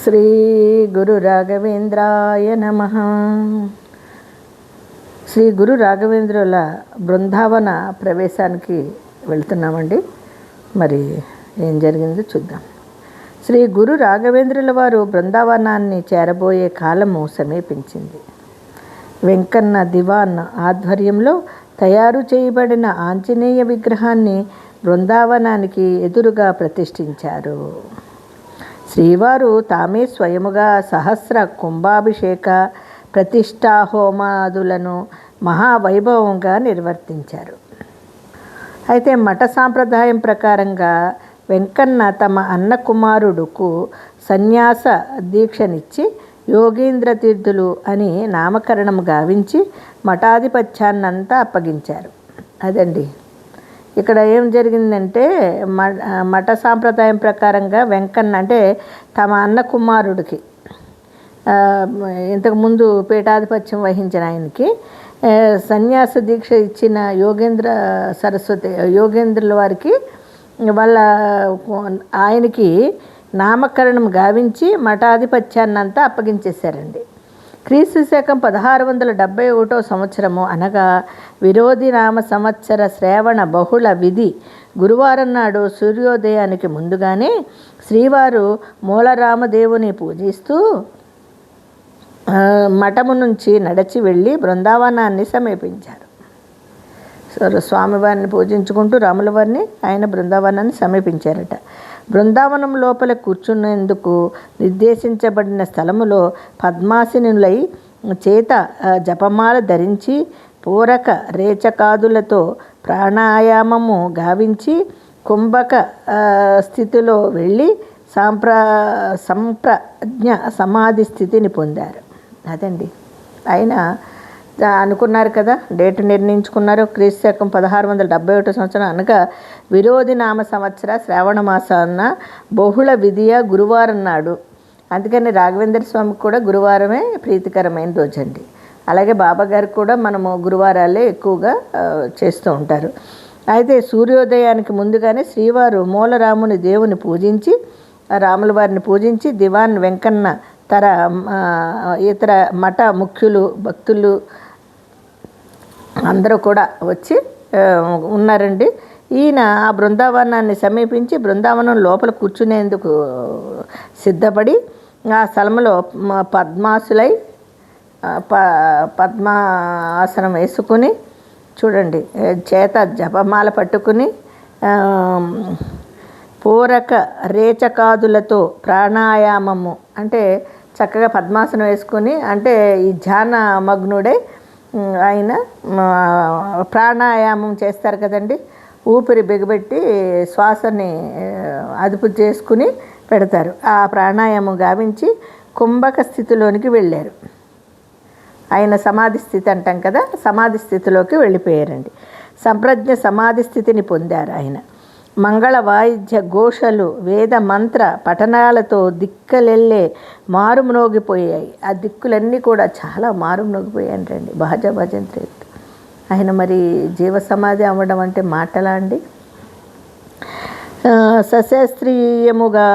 శ్రీ గురు రాఘవేంద్రాయ నమః. శ్రీ గురు రాఘవేంద్రుల బృందావన ప్రవేశానికి వెళ్తున్నామండి. మరి ఏం జరిగిందో చూద్దాం. శ్రీ గురు రాఘవేంద్రుల వారు బృందావనాన్ని చేరబోయే కాలము సమీపించింది. వెంకన్న దివాన్ ఆధ్వర్యంలో తయారు చేయబడిన ఆంజనేయ విగ్రహాన్ని బృందావనానికి ఎదురుగా ప్రతిష్ఠించారు. శ్రీవారు తామే స్వయముగా సహస్ర కుంభాభిషేక ప్రతిష్టా హోమాదులను మహావైభవంగా నిర్వర్తించారు. అయితే మఠ సాంప్రదాయం ప్రకారంగా వెంకన్న తమ అన్న కుమారుడుకు సన్యాస దీక్షనిచ్చి యోగేంద్ర తీర్థులు అని నామకరణం గావించి మఠాధిపత్యాన్నంతా అప్పగించారు. అదండి ఇక్కడ ఏం జరిగిందంటే, మఠ సాంప్రదాయం ప్రకారంగా వెంకన్న అంటే తమ అన్న కుమారుడికి, ఇంతకుముందు పీఠాధిపత్యం వహించిన ఆయనకి సన్యాస దీక్ష ఇచ్చిన యోగేంద్రుల వారికి ఆయనకి నామకరణం గావించి మఠాధిపత్యాన్నంతా అప్పగించేశారండి. క్రీస్తు శకం 1671 సంవత్సరము అనగా విరోధి నామ సంవత్సర శ్రావణ బహుళ విధి గురువారం నాడు సూర్యోదయానికి ముందుగానే శ్రీవారు మూలరామదేవుని పూజిస్తూ మఠము నుంచి నడిచి వెళ్ళి బృందావనాన్ని సమీపించారు. స్వామివారిని పూజించుకుంటూ రాముల వారిని ఆయన బృందావనాన్ని సమీపించారట. బృందావనం లోపల కూర్చునేందుకు నిర్దేశించబడిన స్థలములో పద్మాసనులై చేత జపమాల ధరించి పూరక రేచకాదులతో ప్రాణాయామము గావించి కుంభక స్థితిలో వెళ్ళి సంప్రజ్ఞ సమాధి స్థితిని పొందారు. అదండి ఆయన అనుకున్నారు కదా, డేట్ నిర్ణయించుకున్నారు. క్రీస్తు శకం 1671 సంవత్సరం అనగా విరోధి నామ సంవత్సర శ్రావణ మాసాన బహుళ విధియ గురువారం నాడు. అందుకని రాఘవేంద్ర స్వామికి కూడా గురువారమే ప్రీతికరమైన రోజండి. అలాగే బాబా గారికి కూడా మనము గురువారాలే ఎక్కువగా చేస్తూ ఉంటారు. అయితే సూర్యోదయానికి ముందుగానే శ్రీవారు మూలరాముని దేవుని పూజించి, రాముల వారిని పూజించి దివాన్ వెంకన్న ఇతర మఠ ముఖ్యులు భక్తులు అందరూ కూడా వచ్చి ఉన్నారండి. ఈయన ఆ బృందావనాన్ని సమీపించి బృందావనం లోపల కూర్చునేందుకు సిద్ధపడి ఆ స్థలంలో పద్మాసులై పద్మాసనం వేసుకుని చూడండి, చేత జపమాల పట్టుకుని పూరక రేచకాదులతో ప్రాణాయామము అంటే చక్కగా పద్మాసనం వేసుకొని, అంటే ఈ ధ్యాన మగ్నుడై ఆయన ప్రాణాయామం చేస్తారు కదండి, ఊపిరి బిగబెట్టి శ్వాసని అదుపు చేసుకుని పెడతారు. ఆ ప్రాణాయామం గావించి కుంభక స్థితిలోనికి వెళ్ళారు. ఆయన సమాధి స్థితి అంటాం కదా, సమాధి స్థితిలోకి వెళ్ళిపోయారండి. సంప్రజ్ఞ సమాధి స్థితిని పొందారు ఆయన. మంగళ వాయిద్య ఘోషలు వేద మంత్ర పఠనాలతో దిక్కలెళ్ళే మారుమ్రోగిపోయాయి. ఆ దిక్కులన్నీ కూడా చాలా మారుమ్రోగిపోయాయంటండి, భజ భజంత్రి. ఆయన మరి జీవ సమాధి అవ్వడం అంటే మాటలా అండి. సశాస్త్రీయముగా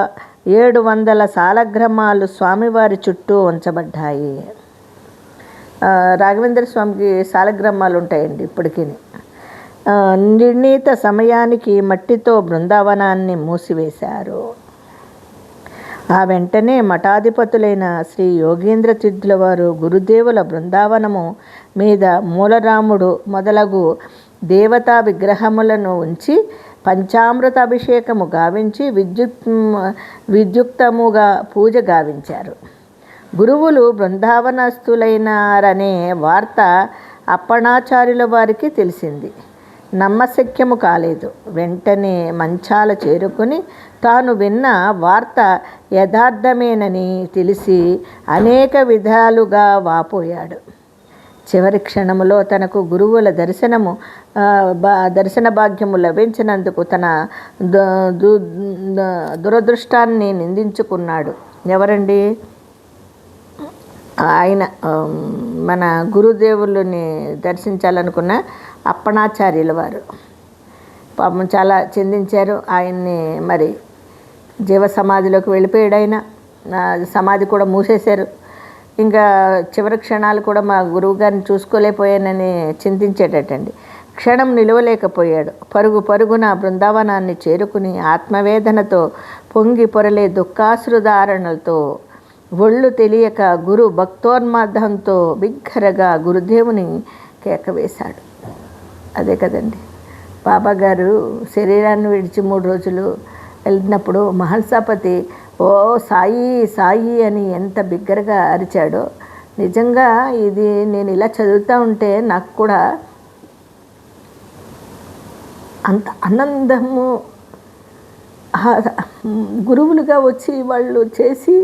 700 సాలగ్రామాలు స్వామివారి చుట్టూ ఉంచబడ్డాయి. రాఘవేంద్ర స్వామికి సాలగ్రామాలు ఉంటాయండి ఇప్పటికీ. నిర్ణీత సమయానికి మట్టితో బృందావనాన్ని మూసివేశారు. ఆ వెంటనే మఠాధిపతులైన శ్రీ యోగేంద్ర తీర్థుల వారు గురుదేవుల బృందావనము మీద మూలరాముడు మొదలగు దేవతా విగ్రహములను ఉంచి పంచామృత అభిషేకము గావించి విద్యుక్తముగా పూజ గావించారు. గురువులు బృందావనస్థులైనారనే వార్త అప్పణాచార్యుల వారికి తెలిసింది. నమ్మశక్యము కాలేదు. వెంటనే మంచాల చేరుకుని తాను విన్న వార్త యథార్థమేనని తెలిసి అనేక విధాలుగా వాపోయాడు. చివరి క్షణములో తనకు గురువుల దర్శన భాగ్యము లభించినందుకు తన దురదృష్టాన్ని నిందించుకున్నాడు. ఎవరండి? ఆయన మన గురుదేవులని దర్శించాలనుకున్న అప్పణాచార్యుల వారు పాపం చాలా చిందించారు. ఆయన్ని మరి జీవ సమాధిలోకి వెళ్ళిపోయాడు ఆయన. సమాధి కూడా మూసేశారు. ఇంకా చివరి క్షణాలు కూడా మా గురువుగారిని చూసుకోలేకపోయానని చింతించేటట్టండి. క్షణం నిలవలేకపోయాడు. పరుగు పరుగున బృందావనాన్ని చేరుకుని ఆత్మవేదనతో పొంగి పొరలే దుఃఖాశ్రుధారణలతో ఒళ్ళు తెలియక గురు భక్తోన్మాదంతో బిగ్గరగా గురుదేవుని కేకవేశాడు. అదే కదండి, బాబాగారు శరీరాన్ని విడిచి 3 రోజులు వెళ్ళినప్పుడు మహల్సాపతి ఓ సాయి సాయి అని ఎంత బిగ్గరగా అరిచాడో. నిజంగా ఇది నేను ఇలా చదువుతూ ఉంటే నాకు కూడా అంత ఆనందము, గురువులుగా వచ్చి వాళ్ళు చేసి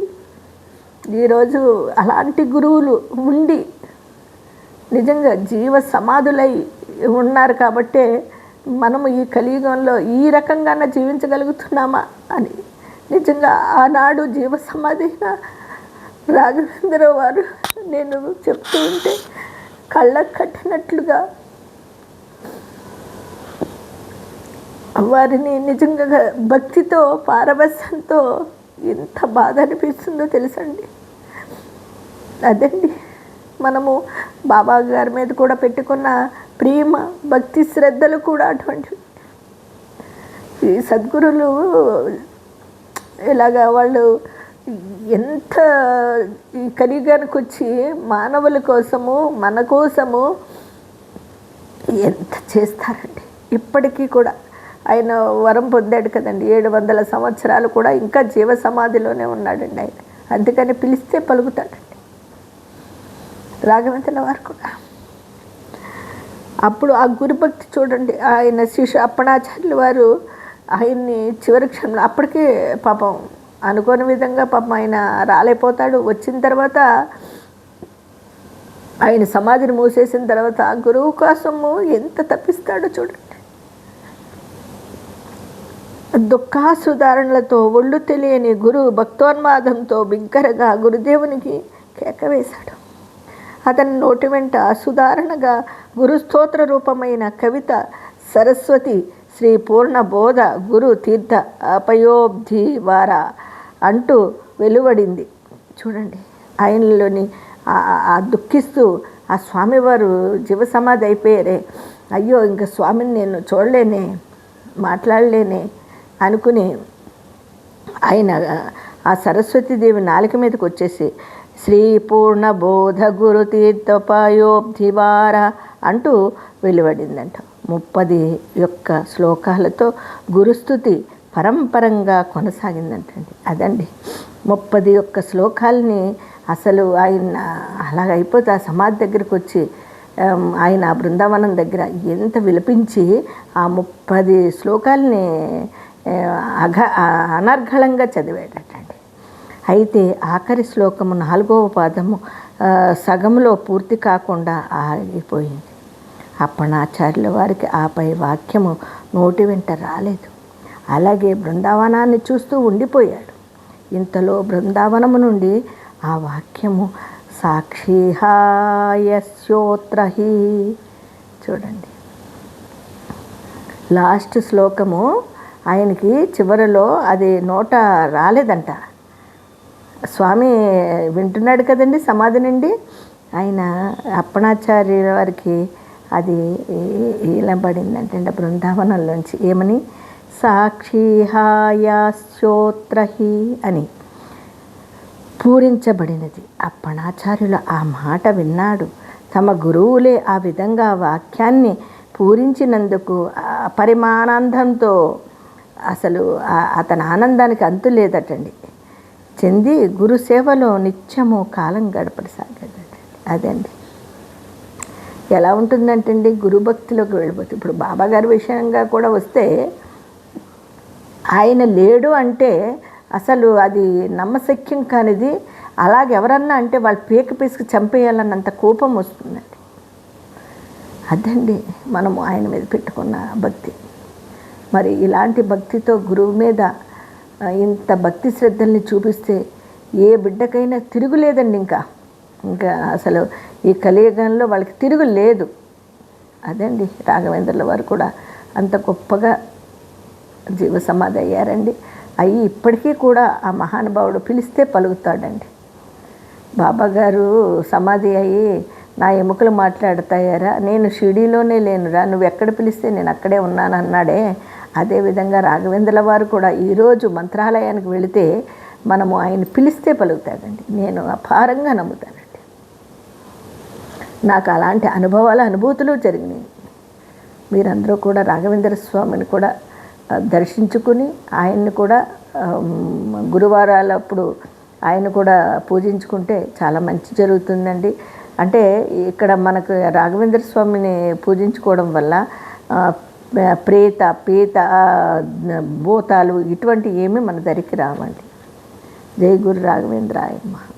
ఈరోజు అలాంటి గురువులు ఉండి నిజంగా జీవ సమాధులై ఉన్నారు కాబట్టే మనము ఈ కలియుగంలో ఈ రకంగానే జీవించగలుగుతున్నామా అని నిజంగా ఆనాడు జీవ సమాధైన రాఘవేంద్ర వారు నేను చెప్తూ ఉంటే కళ్ళకు కట్టినట్లుగా వారిని నిజంగా భక్తితో పారవశ్యంతో ఎంత బాధ అనిపిస్తుందో తెలుసండి. అదండి మనము బాబా గారి మీద కూడా పెట్టుకున్న ప్రేమ భక్తి శ్రద్ధలు కూడా అటువంటివి. ఈ సద్గురులు ఇలాగా వాళ్ళు ఎంత ఈ కలియుగానికి వచ్చి మానవుల కోసము మన కోసము ఎంత చేస్తారండి. ఇప్పటికీ కూడా ఆయన వరం పొందాడు కదండి, 700 సంవత్సరాలు కూడా ఇంకా జీవ సమాధిలోనే ఉన్నాడండి ఆయన. అందుకని పిలిస్తే పలుకుతాడండి రాఘవేంద్ర వారు కూడా. అప్పుడు ఆ గురుభక్తి చూడండి. ఆయన శిష్యు అప్పణాచార్యుల వారు ఆయన్ని చివరి క్షణంలో అప్పటికే పాపం అనుకోని విధంగా పాపం ఆయన రాలేకపోతాడు. వచ్చిన తర్వాత ఆయన సమాధిని మూసేసిన తర్వాత ఆ గురువు కోసము ఎంత తప్పిస్తాడో చూడండి. దుఃఖాసుధారణలతో ఒళ్ళు తెలియని గురు భక్తోన్మాదంతో బిగ్గరగా గురుదేవునికి కేకవేశాడు. అతని నోటి వెంట సుధారణగా గురుస్తోత్ర రూపమైన కవిత సరస్వతి శ్రీ పూర్ణ బోధ గురు తీర్థ అపయోబ్ధి వార అంటూ వెలువడింది. చూడండి, ఆయనలోని దుఃఖిస్తూ ఆ స్వామివారు జీవ సమాధి అయిపోయారే, అయ్యో ఇంకా స్వామిని నేను చూడలేనే మాట్లాడలేనే అనుకుని ఆయన ఆ సరస్వతీదేవి నాలుక మీదకి వచ్చేసి శ్రీ పూర్ణ బోధ గురు తీర్థోపాయోబ్ధివార అంటూ వెలువడిందంట. 30 శ్లోకాలతో గురుస్తుతి పరంపరంగా కొనసాగిందంటండి. అదండి 31 శ్లోకాలని అసలు ఆయన అలాగైపోతే ఆ సమాధి దగ్గరికి వచ్చి ఆయన బృందావనం దగ్గర ఎంత విలపించి ఆ 30 శ్లోకాలని అనర్గళంగా చదివాడటండి. అయితే ఆఖరి శ్లోకము 4వ పాదము సగంలో పూర్తి కాకుండా ఆగిపోయింది. అప్పణాచార్యుల వారికి ఆపై వాక్యము నోటి వెంట రాలేదు. అలాగే బృందావనాన్ని చూస్తూ ఉండిపోయాడు. ఇంతలో బృందావనము నుండి ఆ వాక్యము సాక్షిహాయస్యోత్రహి. చూడండి, లాస్ట్ శ్లోకము ఆయనకి చివరిలో అది నోట రాలేదంట. స్వామి వింటున్నాడు కదండి సమాధి నుండి. ఆయన అప్పణాచార్యుల వారికి అది ఇలా పడిందంటే బృందావనంలోంచి ఏమని సాక్షిహాయస్యోత్రహి అని పూరించబడినది. అప్పణాచార్యుల ఆ మాట విన్నాడు. తమ గురువులే ఆ విధంగా వాక్యాన్ని పూరించినందుకు పరిమానానందంతో అసలు అతని ఆనందానికి అంతు లేదటండి. చెంది గురు సేవలో నిత్యము కాలం గడపసాగదండి. అదండి ఎలా ఉంటుందంటండి గురుభక్తిలోకి వెళ్ళిపోతుంది. ఇప్పుడు బాబాగారి విషయంగా కూడా వస్తే ఆయన లేడు అంటే అసలు అది నమ్మశక్యం కానిది. అలాగెవరన్నా అంటే వాళ్ళు పీసుకు చంపేయాలన్నంత కోపం వస్తుందండి. అదండి మనము ఆయన మీద పెట్టుకున్న భక్తి. మరి ఇలాంటి భక్తితో గురువు మీద ఇంత భక్తి శ్రద్ధల్ని చూపిస్తే ఏ బిడ్డకైనా తిరుగులేదండి. ఇంకా అసలు ఈ కలియుగంలో వాళ్ళకి తిరుగు లేదు. అదండి రాఘవేంద్రుల వారు కూడా అంత గొప్పగా జీవ సమాధి అయ్యారండి. అవి ఇప్పటికీ కూడా ఆ మహానుభావుడు పిలిస్తే పలుకుతాడండి. బాబాగారు సమాధి అయ్యి నా ఎముకలు మాట్లాడతాయారా, నేను షిరిడీలోనే లేనురా, నువ్వు ఎక్కడ పిలిస్తే నేను అక్కడే ఉన్నాను అన్నాడే. అదేవిధంగా రాఘవేంద్రుల వారు కూడా ఈరోజు మంత్రాలయానికి వెళితే మనము ఆయన పిలిస్తే పలుకుతాడండి. నేను అపారంగా నమ్ముతానండి. నాకు అలాంటి అనుభూతులు జరిగినాయి. మీరందరూ కూడా రాఘవేంద్ర స్వామిని కూడా దర్శించుకుని ఆయన్ని కూడా గురువారాలప్పుడు ఆయన కూడా పూజించుకుంటే చాలా మంచి జరుగుతుందండి. అంటే ఇక్కడ మనకు రాఘవేంద్ర స్వామిని పూజించుకోవడం వల్ల ప్రేత పీత భూతాలు ఇటువంటి ఏమీ మన దరికి రావండి. జై గురు రాఘవేంద్రాయ నమః.